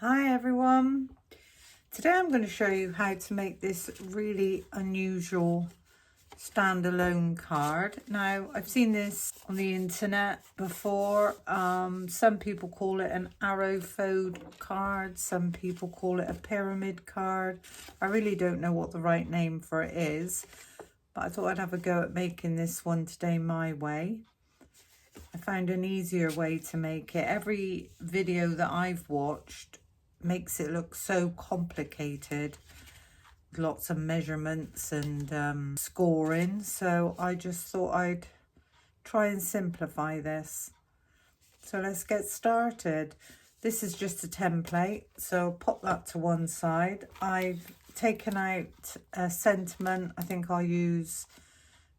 Hi everyone, today I'm going to show you how to make this really unusual standalone card. Now I've seen this on the internet before. Some people call it an arrow fold card, some people call it a pyramid card. I really don't know what the right name for it is, but I thought I'd have a go at making this one today my way. I found an easier way to make it. Every video that I've watched makes it look so complicated, lots of measurements and scoring, so I just thought I'd try and simplify this. So let's get started. This is just a template, so pop that to one side. I've taken out a sentiment. I think I'll use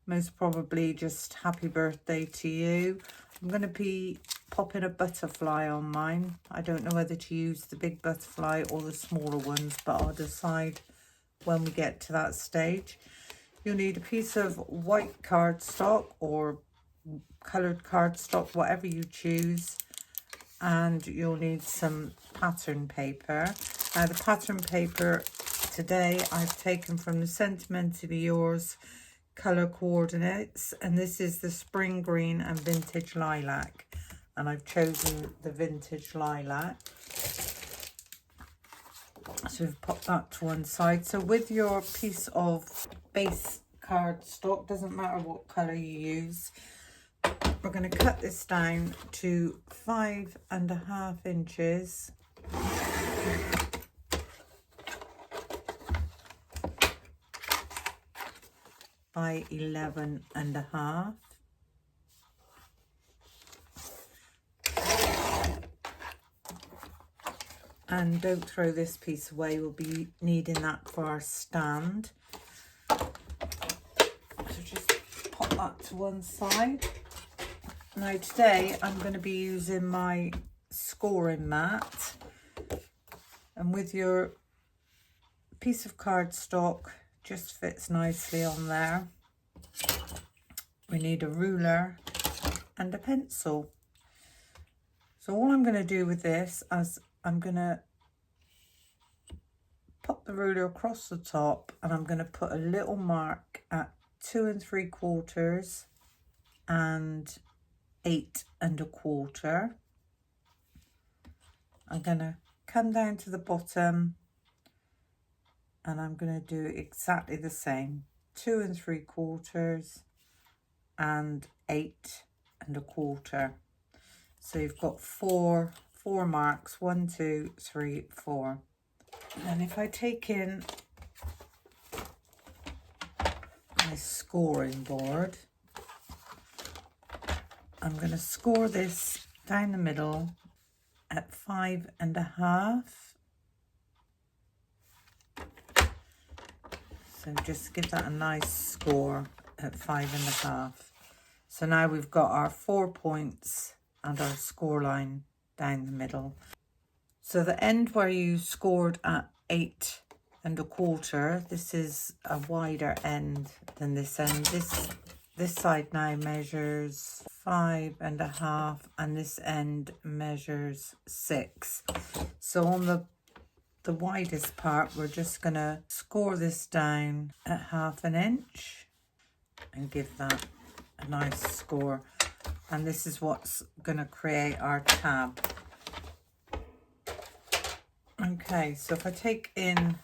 most probably just happy birthday to you. I'm going to be popping a butterfly on mine. I don't know whether to use the big butterfly or the smaller ones, but I'll decide when we get to that stage. You'll need a piece of white cardstock or coloured cardstock, whatever you choose, and you'll need some pattern paper. Now the pattern paper today I've taken from the Sentimentally Yours colour coordinates, and this is the spring green and vintage lilac, and I've chosen the vintage lilac. So we've popped that to one side. So with your piece of base cardstock, doesn't matter what colour you use, we're going to cut this down to 5.5 inches. By 11.5. And don't throw this piece away, we'll be needing that for our stand. So just pop that to one side. Now today I'm going to be using my scoring mat, and with your piece of cardstock, just fits nicely on there. We need a ruler and a pencil. So all I'm going to do with this is I'm going to pop the ruler across the top, and I'm going to put a little mark at 2 3/4 and 8 1/4. I'm going to come down to the bottom, and I'm going to do exactly the same, 2 3/4 and 8 1/4. So you've got four marks, 1 2 3 4. And if I take in my scoring board, I'm going to score this down the middle at 5.5. So just give that a nice score at 5.5. So now we've got our 4 points and our score line down the middle. So the end where you scored at 8 1/4, this is a wider end than this end. This side now measures 5.5 and this end measures 6. So on the widest part, we're just going to score this down at 1/2 inch and give that a nice score. And this is what's going to create our tab. Okay, so if I take in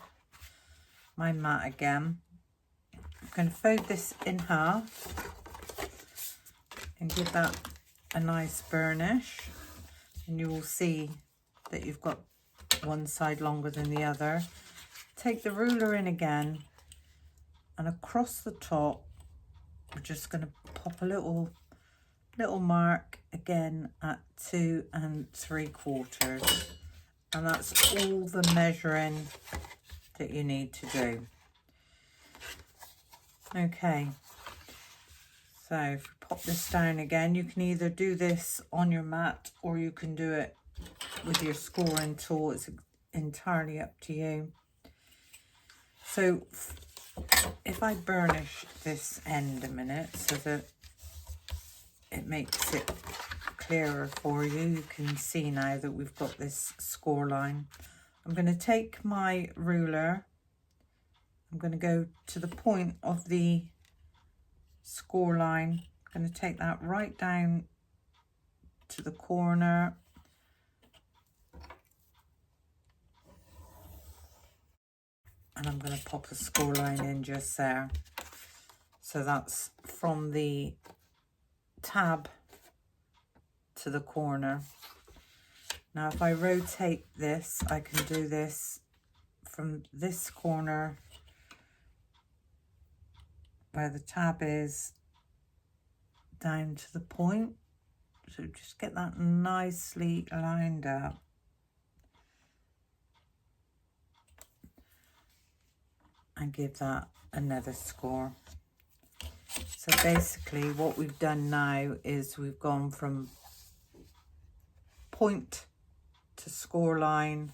my mat again, I'm going to fold this in half and give that a nice burnish, and you will see that you've got one side longer than the other. Take the ruler in again, and across the top we're just going to pop a little mark again at 2 3/4, and that's all the measuring that you need to do. Okay, so if you pop this down again, you can either do this on your mat or you can do it with your scoring tool. It's entirely up to you. So if I burnish this end a minute so that it makes it clearer for you. You can see now that we've got this score line. I'm going to take my ruler. I'm going to go to the point of the score line. I'm going to take that right down to the corner. And I'm going to pop a score line in just there. So that's from the tab to the corner. Now if I rotate this, I can do this from this corner where the tab is down to the point. So just get that nicely lined up. And give that another score. So basically what we've done now is we've gone from point to score line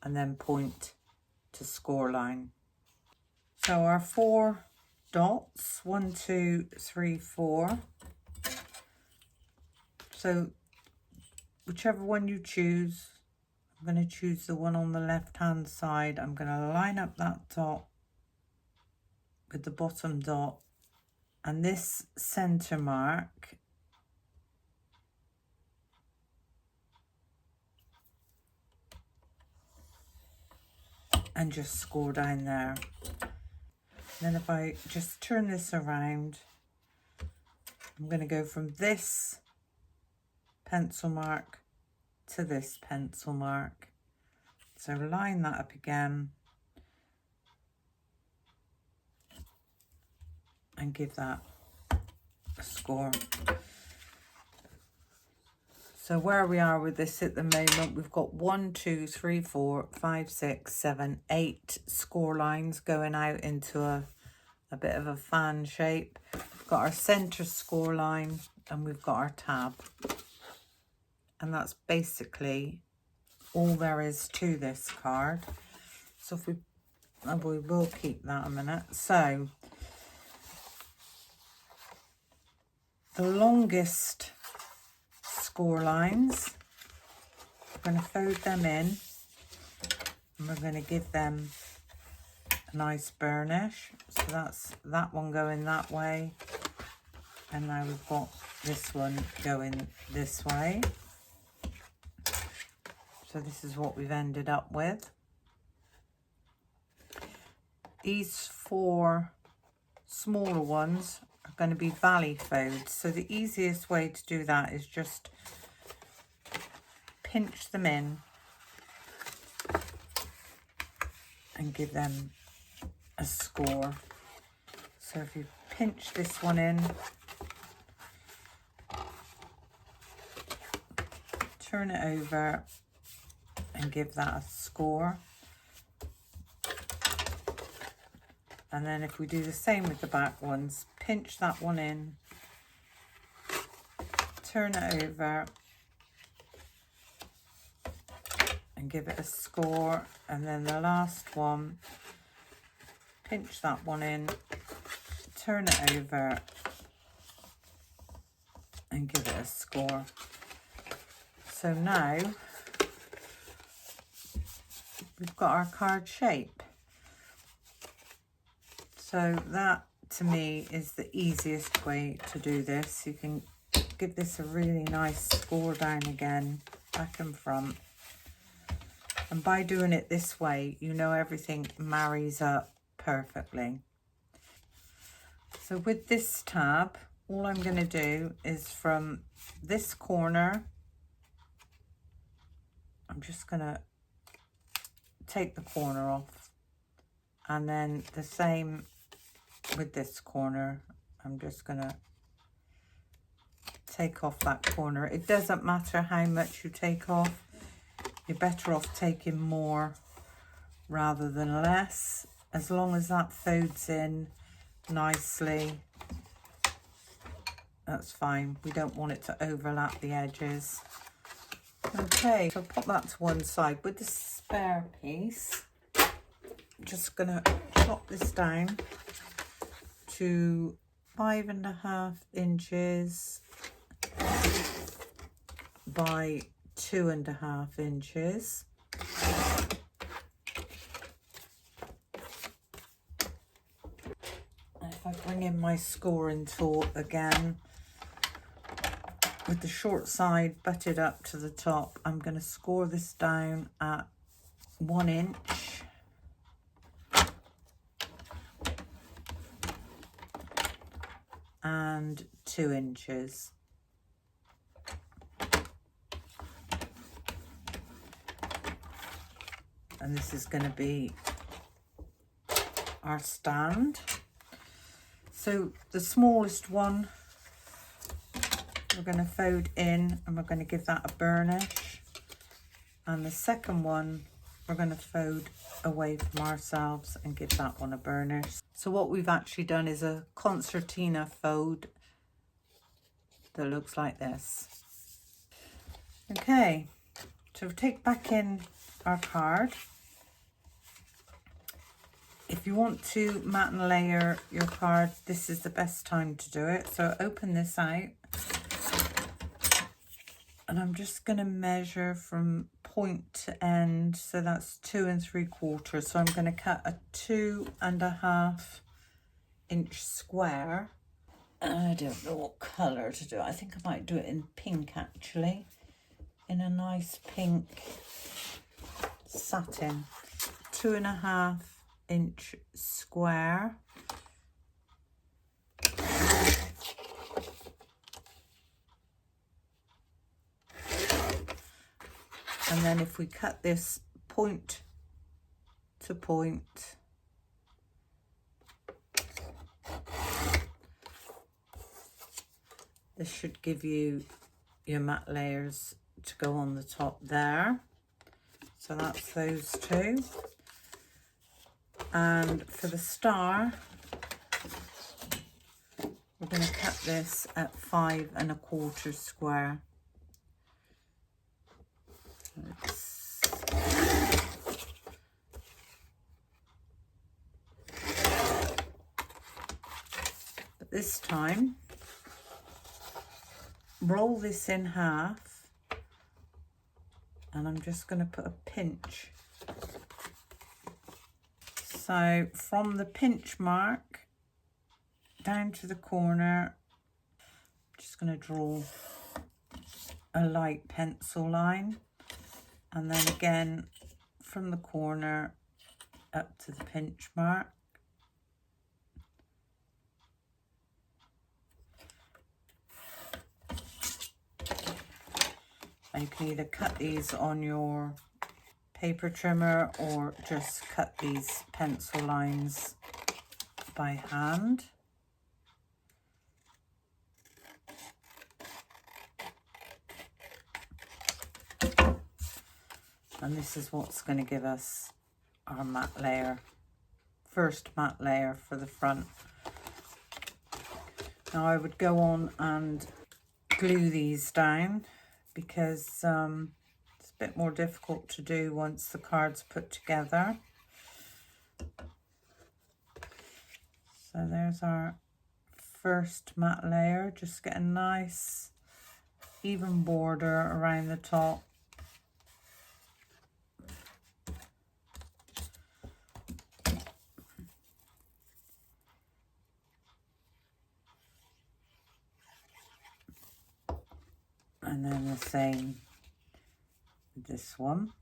and then point to score line. So our 4 dots, 1, 2, 3, 4. So whichever one you choose, I'm going to choose the one on the left hand side. I'm going to line up that dot with the bottom dot and this center mark, and just score down there. Then if I just turn this around, I'm going to go from this pencil mark to this pencil mark. So line that up again and give that a score. So where we are with this at the moment, we've got 1, 2, 3, 4, 5, 6, 7, 8 score lines going out into a bit of a fan shape. We've got our center score line and we've got our tab. And that's basically all there is to this card. So if we will keep that a minute. So the longest score lines, we're going to fold them in and we're going to give them a nice burnish. So that's that one going that way, and now we've got this one going this way. So this is what we've ended up with. These 4 smaller ones are going to be valley folds. So the easiest way to do that is just pinch them in and give them a score. So if you pinch this one in, turn it over and give that a score. And then if we do the same with the back ones, pinch that one in, turn it over and give it a score. And then the last one, pinch that one in, turn it over and give it a score. So now we've got our card shape. So that to me is the easiest way to do this. You can give this a really nice score down again, back and front. And by doing it this way, you know everything marries up perfectly. So with this tab, all I'm going to do is from this corner, I'm just going to take the corner off, and then the same with this corner. I'm just going to take off that corner. It doesn't matter how much you take off. You're better off taking more rather than less, as long as that folds in nicely. That's fine. We don't want it to overlap the edges. Okay, so pop that to one side. With the spare piece, I'm just gonna chop this down to 5.5 inches by 2.5 inches. And if I bring in my scoring tool again, with the short side butted up to the top, I'm going to score this down at 1 inch. And 2 inches. And this is going to be our stand. So the smallest one we're going to fold in and we're going to give that a burnish. And the second one we're going to fold away from ourselves and give that one a burnish. So what we've actually done is a concertina fold that looks like this. Okay, so take back in our card. If you want to mat and layer your card, this is the best time to do it. So open this out. And I'm just going to measure from point to end. So that's 2 3/4. So I'm going to cut a 2.5 inch square. I don't know what colour to do. I think I might do it in pink actually. In a nice pink satin. 2.5 inch square. And then if we cut this point to point, this should give you your mat layers to go on the top there. So that's those two. And for the star, we're going to cut this at 5 1/4 square. But this time, roll this in half, and I'm just going to put a pinch. So from the pinch mark down to the corner, I'm just going to draw a light pencil line. And then again, from the corner up to the pinch mark. And you can either cut these on your paper trimmer or just cut these pencil lines by hand. And this is what's going to give us our mat layer, first mat layer for the front. Now I would go on and glue these down because it's a bit more difficult to do once the card's put together. So there's our first mat layer. Just get a nice even border around the top. And then the same with this one.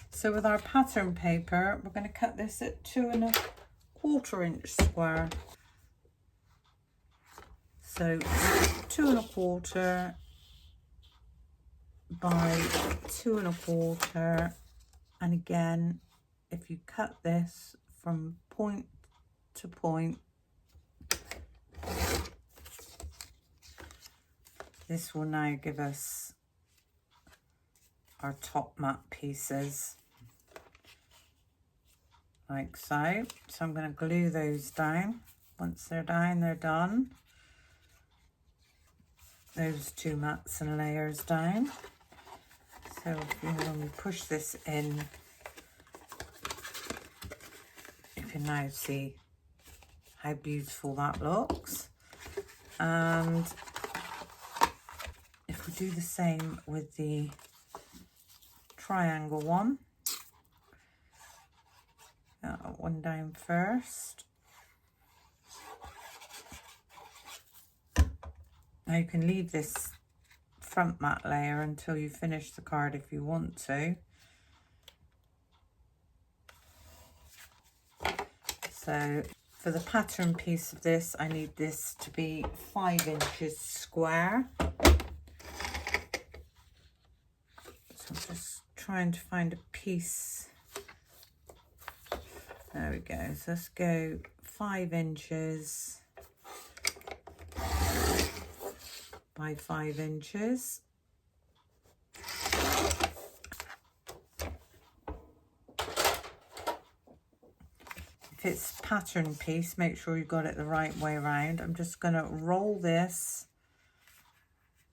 So with our pattern paper, we're going to cut this at 2 1/4 inch square. So 2 1/4 by 2 1/4. And again, if you cut this from point to point, this will now give us our top mat pieces, like so. So I'm going to glue those down. Once they're down, they're done. Those two mats and layers down. So when we push this in, you can now see how beautiful that looks. And if we do the same with the triangle one, get that one down first. Now you can leave this front mat layer until you finish the card if you want to. So for the pattern piece of this, I need this to be 5 inches square. So I'm just trying to find a piece. There we go. So let's go 5 inches by 5 inches. If it's pattern piece, make sure you got it the right way around. I'm just going to roll this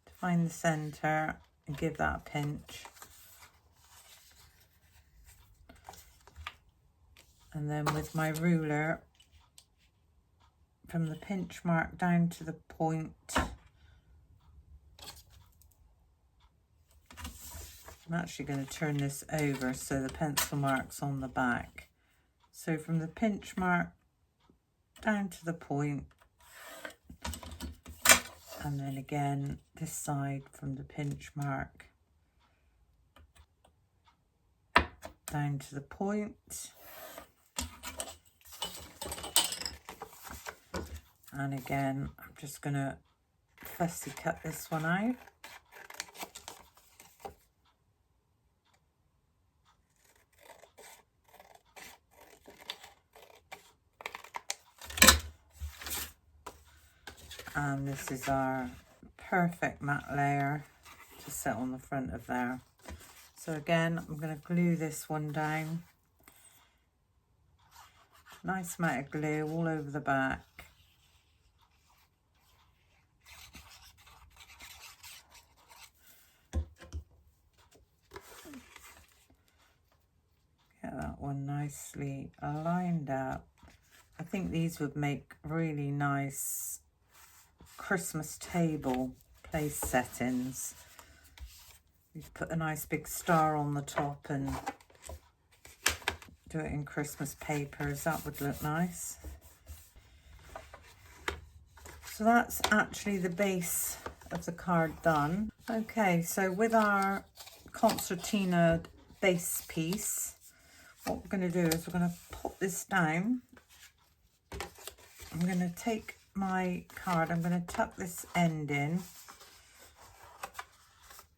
to find the center and give that a pinch. And then with my ruler, from the pinch mark down to the point, I'm actually going to turn this over so the pencil mark's on the back. So from the pinch mark down to the point, and then again this side from the pinch mark down to the point, and again I'm just going to fussy cut this one out. And this is our perfect matte layer to sit on the front of there. So again, I'm going to glue this one down. Nice amount of glue all over the back. Get that one nicely lined up. I think these would make really nice Christmas table place settings. You put a nice big star on the top and do it in Christmas papers. That would look nice. So that's actually the base of the card done. Okay, so with our concertina base piece, what we're going to do is we're going to pop this down. I'm going to take my card, I'm going to tuck this end in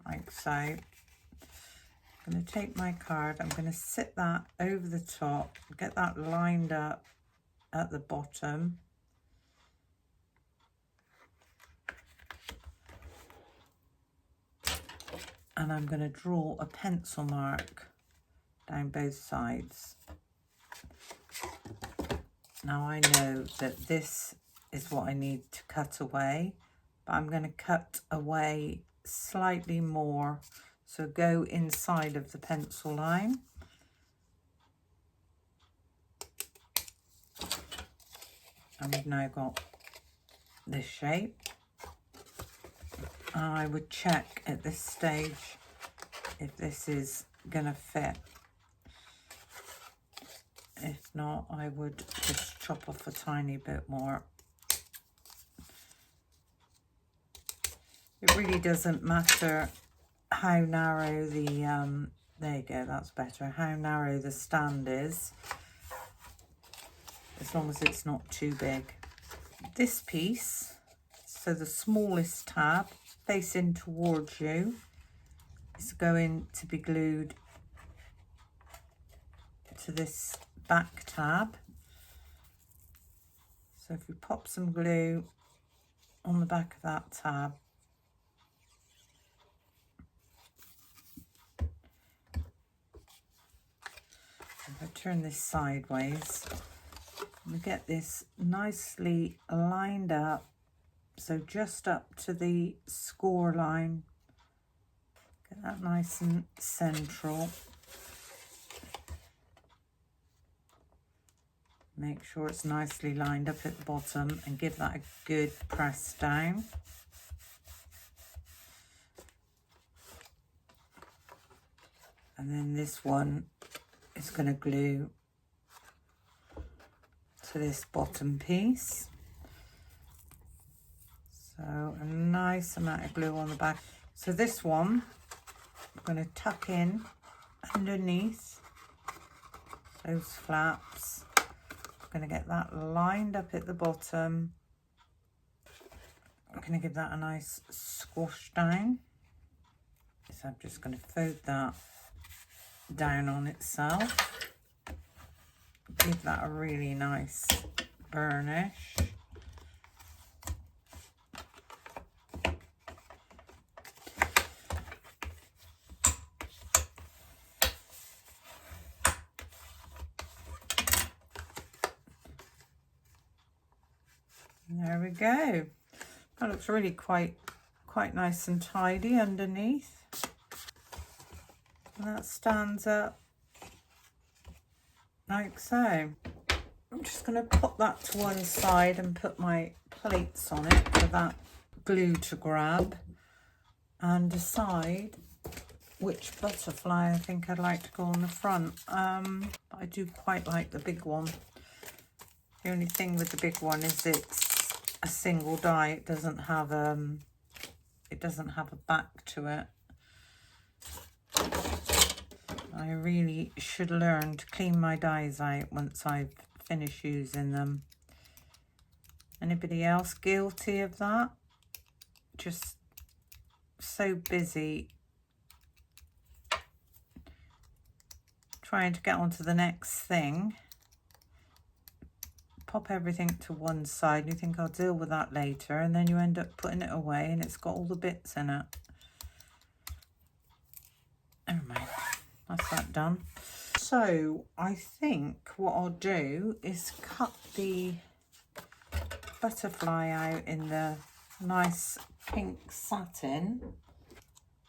like so. I'm going to take my card, I'm going to sit that over the top, get that lined up at the bottom. And I'm going to draw a pencil mark down both sides. Now I know that this is what I need to cut away, but I'm going to cut away slightly more, so go inside of the pencil line. And we've now got this shape. I would check at this stage if this is going to fit. If not, I would just chop off a tiny bit more. It really doesn't matter how narrow the, there you go, that's better, how narrow the stand is, as long as it's not too big. This piece, so the smallest tab facing towards you, is going to be glued to this back tab. So if we pop some glue on the back of that tab, if I turn this sideways, we get this nicely lined up, so just up to the score line. Get that nice and central. Make sure it's nicely lined up at the bottom and give that a good press down. And then this one is going to glue to this bottom piece. So a nice amount of glue on the back. So this one, I'm going to tuck in underneath those flaps. I'm going to get that lined up at the bottom. I'm going to give that a nice squash down. So I'm just going to fold that down on itself. Give that a really nice burnish. There we go. That looks really quite nice and tidy underneath. And that stands up like so. I'm just going to put that to one side and put my plates on it for that glue to grab, and decide which butterfly I think I'd like to go on the front. I do quite like the big one. The only thing with the big one is it's a single die. It doesn't have a back to it. I really should learn to clean my dies out once I've finished using them. Anybody else guilty of that? Just so busy trying to get on to the next thing. Pop everything to one side and you think I'll deal with that later, and then you end up putting it away and it's got all the bits in it. Never mind, that's that done. So I think what I'll do is cut the butterfly out in the nice pink satin.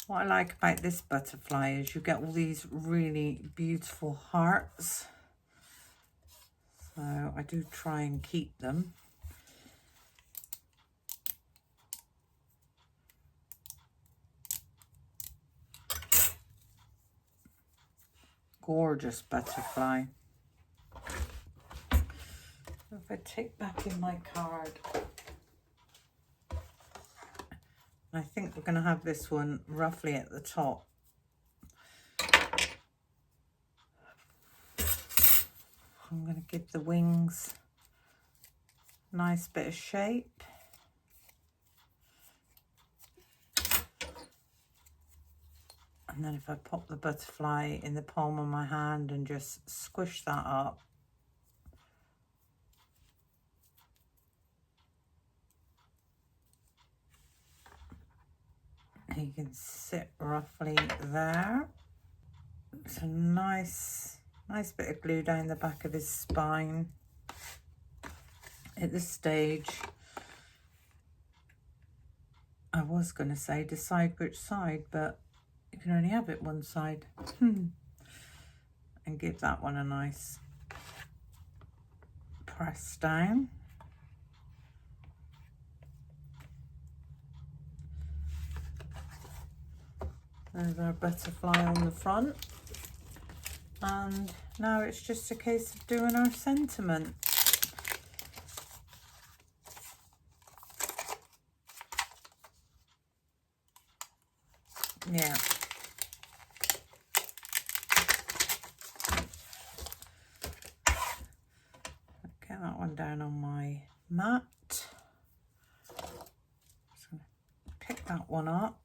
What I like about this butterfly is you get all these really beautiful hearts. So I do try and keep them. Gorgeous butterfly. If I take back in my card, I think we're going to have this one roughly at the top. I'm going to give the wings a nice bit of shape. And then if I pop the butterfly in the palm of my hand and just squish that up, you can sit roughly there. It's a nice bit of glue down the back of his spine. At this stage, I was going to say decide which side, but you can only have it one side. And give that one a nice press down. There's our butterfly on the front. And now it's just a case of doing our sentiment. Yeah. Get that one down on my mat. Just gonna pick that one up.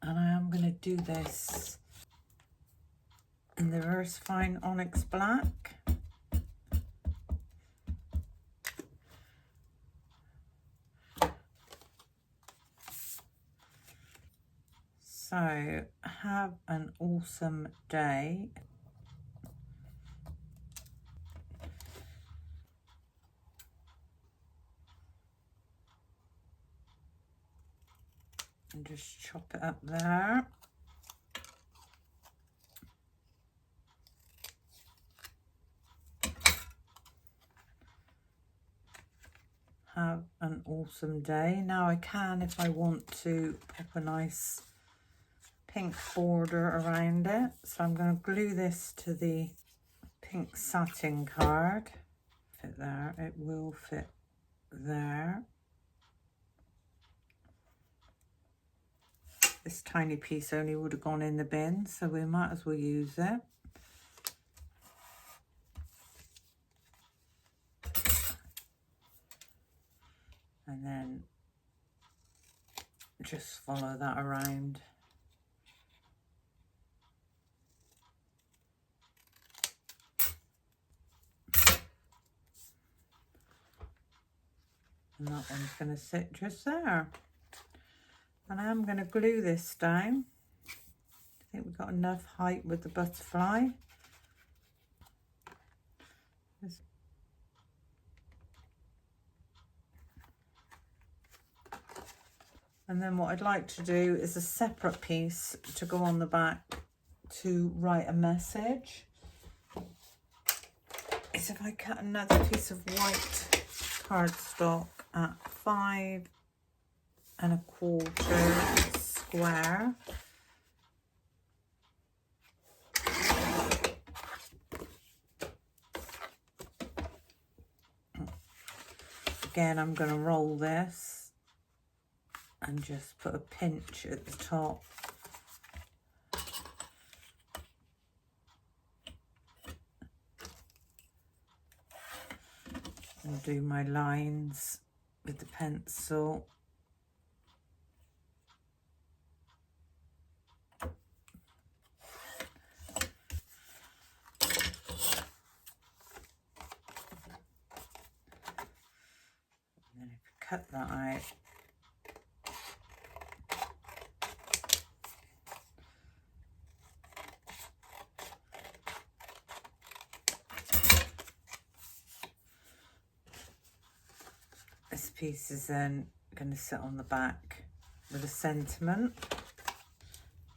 And I am going to do this in the VersaFine Onyx Black. So have an awesome day. And just chop it up there. an awesome day. Now I can, if I want to, pop a nice pink border around it. So I'm going to glue this to the pink satin card. Fit there, it will fit there. This tiny piece only would have gone in the bin, so we might as well use it. And then just follow that around. And that one's going to sit just there. And I'm going to glue this down. I think we've got enough height with the butterfly. And then what I'd like to do is a separate piece to go on the back to write a message. Is if I cut another piece of white cardstock at 5 1/4 square. Again, I'm going to roll this and just put a pinch at the top. And do my lines with the pencil. And then if you cut that out, this piece is then going to sit on the back with a sentiment.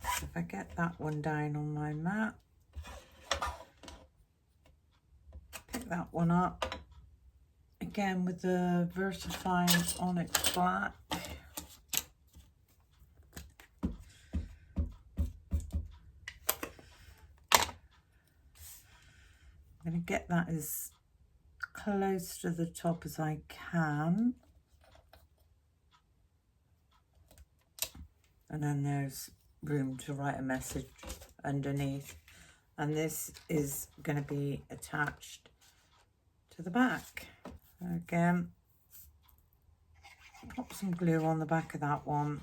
So if I get that one down on my mat, pick that one up, again with the VersaFine Onyx Black. I'm going to get that as close to the top as I can. And then there's room to write a message underneath. And this is going to be attached to the back. Again, pop some glue on the back of that one.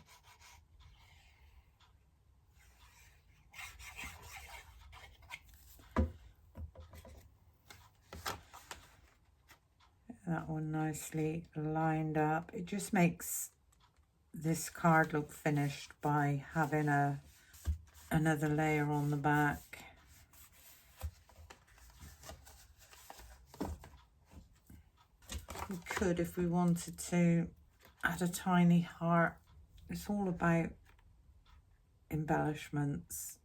That one nicely lined up. It just makes this card look finished by having another layer on the back. We could, if we wanted to, add a tiny heart. It's all about embellishments.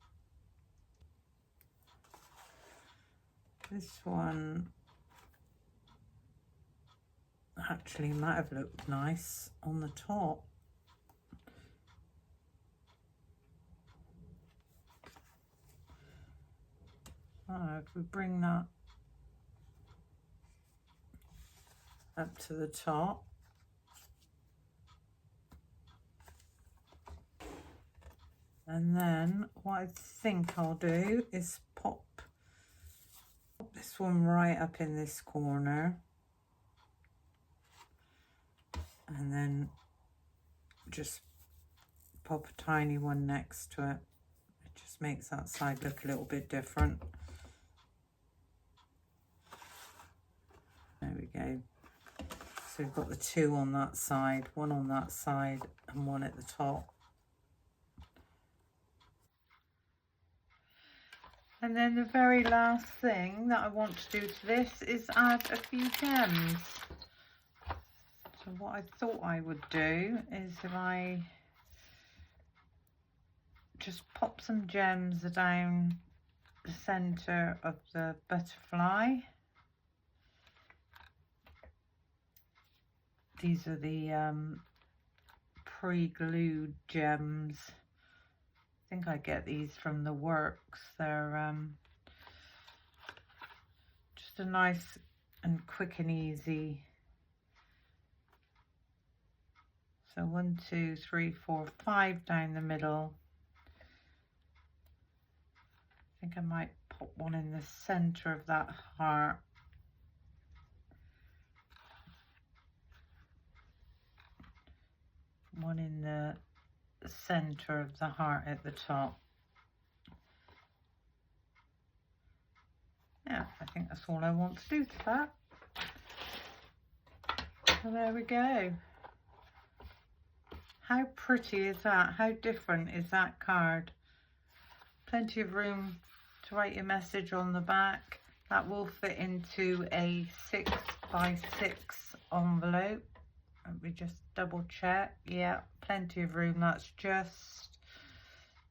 This one actually might have looked nice on the top. If we bring that up to the top, and then what I think I'll do is pop this one right up in this corner, and then just pop a tiny one next to it. It just makes that side look a little bit different. There we go. So we've got the two on that side, one on that side and one at the top. And then the very last thing that I want to do to this is add a few gems. So what I thought I would do is if I just pop some gems down the centre of the butterfly. These are the pre-glued gems. I think I get these from the Works. They're just a nice and quick and easy. So 1, 2, 3, 4, 5 down the middle. I think I might put one in the center of that heart. One in the center of the heart at the top. Yeah, I think that's all I want to do to that. So there we go. How pretty is that? How different is that card? Plenty of room to write your message on the back. That will fit into a 6x6 envelope. Let me just double check. Yeah, plenty of room. That's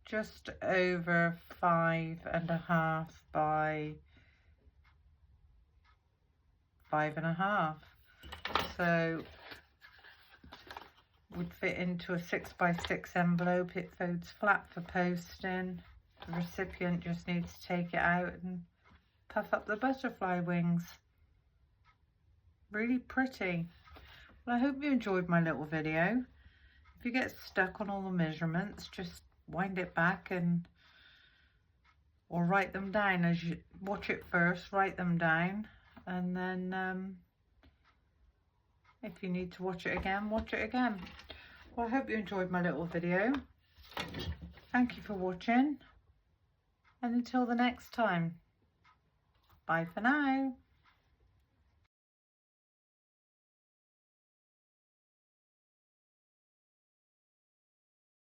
just over 5.5 by 5.5. So would fit into a 6x6 envelope. It folds flat for posting. The recipient just needs to take it out and puff up the butterfly wings. Really pretty. Well, I hope you enjoyed my little video. If you get stuck on all the measurements, just wind it back or write them down as you watch it first. Write them down, and then if you need to watch it again, watch it again. Well, I hope you enjoyed my little video. Thank you for watching, and until the next time, bye for now.